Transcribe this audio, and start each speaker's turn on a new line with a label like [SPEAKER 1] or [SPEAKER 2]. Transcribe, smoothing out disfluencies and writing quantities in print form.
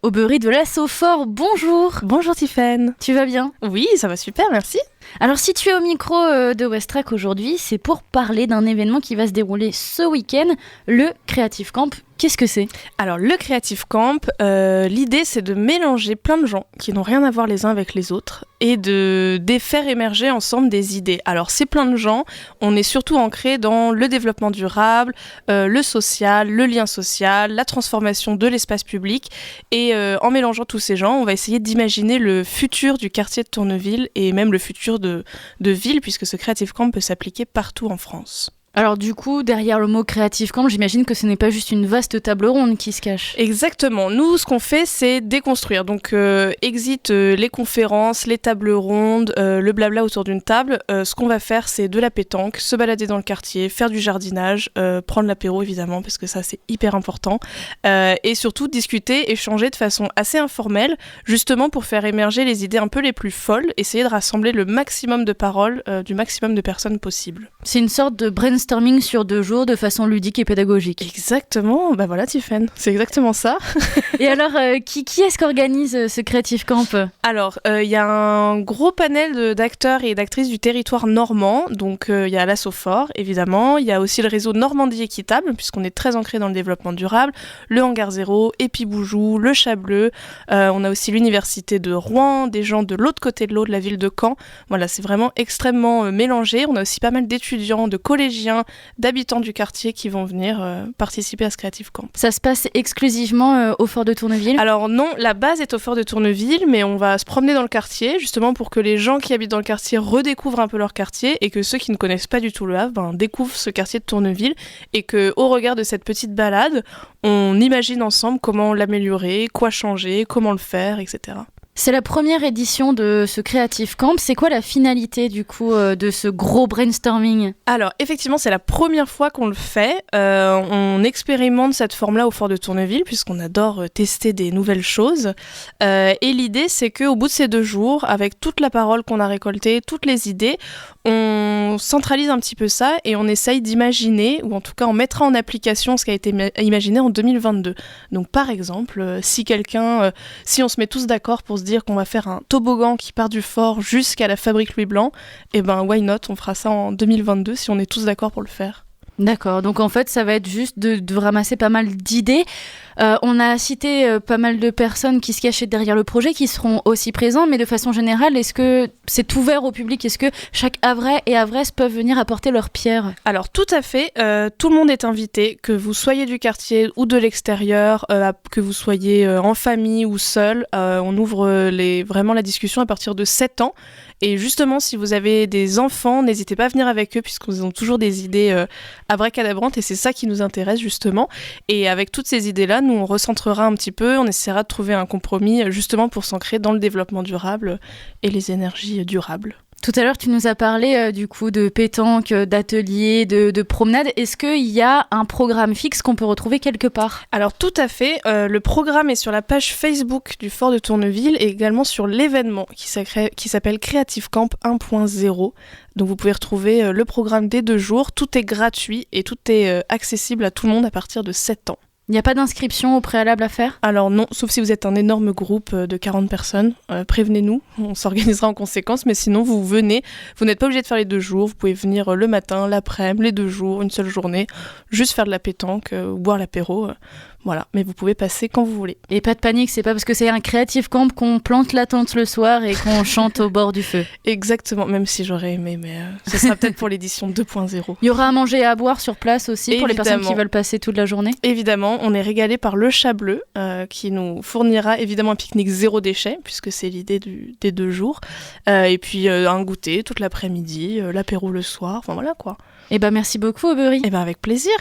[SPEAKER 1] Aubery de la Sophore, bonjour.
[SPEAKER 2] Bonjour Tiffaine.
[SPEAKER 1] Tu vas bien ?
[SPEAKER 2] Oui, ça va super, merci.
[SPEAKER 1] Alors si tu es au micro de Westrack aujourd'hui, c'est pour parler d'un événement qui va se dérouler ce week-end, le Creative Camp. Qu'est-ce que c'est ?
[SPEAKER 2] Alors le Creative Camp, l'idée c'est de mélanger plein de gens qui n'ont rien à voir les uns avec les autres et de faire émerger ensemble des idées. Alors c'est plein de gens, on est surtout ancré dans le développement durable, le social, le lien social, la transformation de l'espace public et en mélangeant tous ces gens, on va essayer d'imaginer le futur du quartier de Tourneville et même le futur de ville puisque ce Creative Camp peut s'appliquer partout en France.
[SPEAKER 1] Alors du coup, derrière le mot Creative Camp, j'imagine que ce n'est pas juste une vaste table ronde qui se cache.
[SPEAKER 2] Exactement. Nous, ce qu'on fait, c'est déconstruire. Donc, exit les conférences, les tables rondes, le blabla autour d'une table. Ce qu'on va faire, c'est de la pétanque, se balader dans le quartier, faire du jardinage, prendre l'apéro évidemment, parce que ça, c'est hyper important. Et surtout, discuter, échanger de façon assez informelle, justement pour faire émerger les idées un peu les plus folles, essayer de rassembler le maximum de paroles du maximum de personnes possible.
[SPEAKER 1] C'est une sorte de brainstorming sur 2 jours de façon ludique et pédagogique.
[SPEAKER 2] Exactement, bah voilà Tiffaine, c'est exactement ça.
[SPEAKER 1] Et alors, qui est-ce qui organise ce Creative Camp ?
[SPEAKER 2] Alors, il y a un gros panel d'acteurs et d'actrices du territoire normand, donc il y a la Sophore évidemment, il y a aussi le réseau Normandie Équitable, puisqu'on est très ancré dans le développement durable, le Hangar Zéro, Épiboujoux, le Chableux, on a aussi l'université de Rouen, des gens de l'autre côté de l'eau de la ville de Caen, voilà, c'est vraiment extrêmement mélangé, on a aussi pas mal d'étudiants, de collégiens, d'habitants du quartier qui vont venir participer à ce Creative Camp.
[SPEAKER 1] Ça se passe exclusivement au Fort de Tourneville ?
[SPEAKER 2] Alors non, la base est au Fort de Tourneville, mais on va se promener dans le quartier, justement pour que les gens qui habitent dans le quartier redécouvrent un peu leur quartier et que ceux qui ne connaissent pas du tout le Havre découvrent ce quartier de Tourneville et qu'au regard de cette petite balade, on imagine ensemble comment l'améliorer, quoi changer, comment le faire, etc.
[SPEAKER 1] C'est la première édition de ce Creative Camp. C'est quoi la finalité du coup de ce gros brainstorming ?
[SPEAKER 2] Alors effectivement, c'est la première fois qu'on le fait. On expérimente cette forme-là au Fort de Tourneville puisqu'on adore tester des nouvelles choses. Et l'idée, c'est qu'au bout de ces 2 jours, avec toute la parole qu'on a récoltée, toutes les idées, on centralise un petit peu ça et on essaye d'imaginer, ou en tout cas on mettra en application ce qui a été imaginé en 2022. Donc par exemple, si on se met tous d'accord pour se dire qu'on va faire un toboggan qui part du fort jusqu'à la fabrique Louis Blanc, et ben why not, on fera ça en 2022 si on est tous d'accord pour le faire.
[SPEAKER 1] D'accord, donc en fait ça va être juste de ramasser pas mal d'idées. On a cité pas mal de personnes qui se cachaient derrière le projet, qui seront aussi présents, mais de façon générale, est-ce que c'est ouvert au public ? Est-ce que chaque Havrais et Havraises peuvent venir apporter leur pierre ? Alors
[SPEAKER 2] tout à fait, tout le monde est invité, que vous soyez du quartier ou de l'extérieur, que vous soyez en famille ou seul, on ouvre vraiment la discussion à partir de 7 ans. Et justement, si vous avez des enfants, n'hésitez pas à venir avec eux puisqu'ils ont toujours des idées abracadabrantes et c'est ça qui nous intéresse justement. Et avec toutes ces idées-là, nous on recentrera un petit peu, on essaiera de trouver un compromis justement pour s'ancrer dans le développement durable et les énergies durables.
[SPEAKER 1] Tout à l'heure, tu nous as parlé du coup de pétanque, d'ateliers, de promenades. Est-ce qu'il y a un programme fixe qu'on peut retrouver quelque part ?
[SPEAKER 2] Alors tout à fait, le programme est sur la page Facebook du Fort de Tourneville et également sur l'événement qui s'appelle Creative Camp 1.0. Donc vous pouvez retrouver le programme des 2 jours, tout est gratuit et tout est accessible à tout le monde à partir de 7 ans.
[SPEAKER 1] Il n'y a pas d'inscription au préalable à faire ?
[SPEAKER 2] Alors non, sauf si vous êtes un énorme groupe de 40 personnes, prévenez-nous, on s'organisera en conséquence, mais sinon vous venez, vous n'êtes pas obligé de faire les 2 jours, vous pouvez venir le matin, l'après-midi, les 2 jours, une seule journée, juste faire de la pétanque ou boire l'apéro, voilà, mais vous pouvez passer quand vous voulez.
[SPEAKER 1] Et pas de panique, c'est pas parce que c'est un Creative Camp qu'on plante la tente le soir et qu'on chante au bord du feu.
[SPEAKER 2] Exactement, même si j'aurais aimé, mais ce sera peut-être pour l'édition 2.0.
[SPEAKER 1] Il y aura à manger et à boire sur place aussi. Évidemment. Pour les personnes qui veulent passer toute la journée.
[SPEAKER 2] Évidemment, on est régalé par le Chableux qui nous fournira évidemment un pique-nique 0 déchet puisque c'est l'idée des 2 jours. Et puis un goûter toute l'après-midi, l'apéro le soir, enfin voilà quoi.
[SPEAKER 1] Et ben merci beaucoup Aubery.
[SPEAKER 2] Et ben avec plaisir.